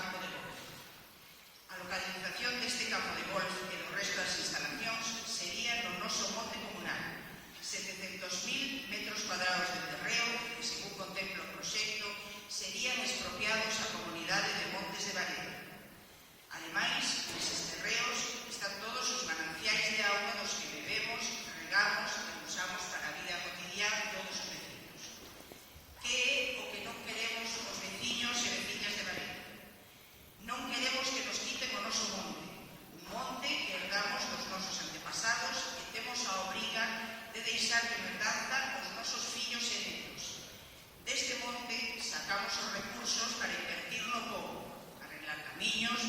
campo de golf. A localización deste campo de golf e do resto das instalacións sería no noso monte comunal. 700.000 metros cuadrados de terreo que, según contempla o proxecto, serían expropiados á comunidade de Montes de Varela. Ademais, neses terreos están todos os mananciais de auga dos que bebemos, regamos e usamos para a vida cotidiana todos os veciños. Que é o que non queremos os veciños e veciñas de Varela? Non queremos que nos quiten o noso monte, un monte que herdamos dos nosos antepasados e temos a obriga de deixar de herdanza aos nosos fillos e netos. Deste monte sacamos os recursos para invertir no pobo, arreglar camiños,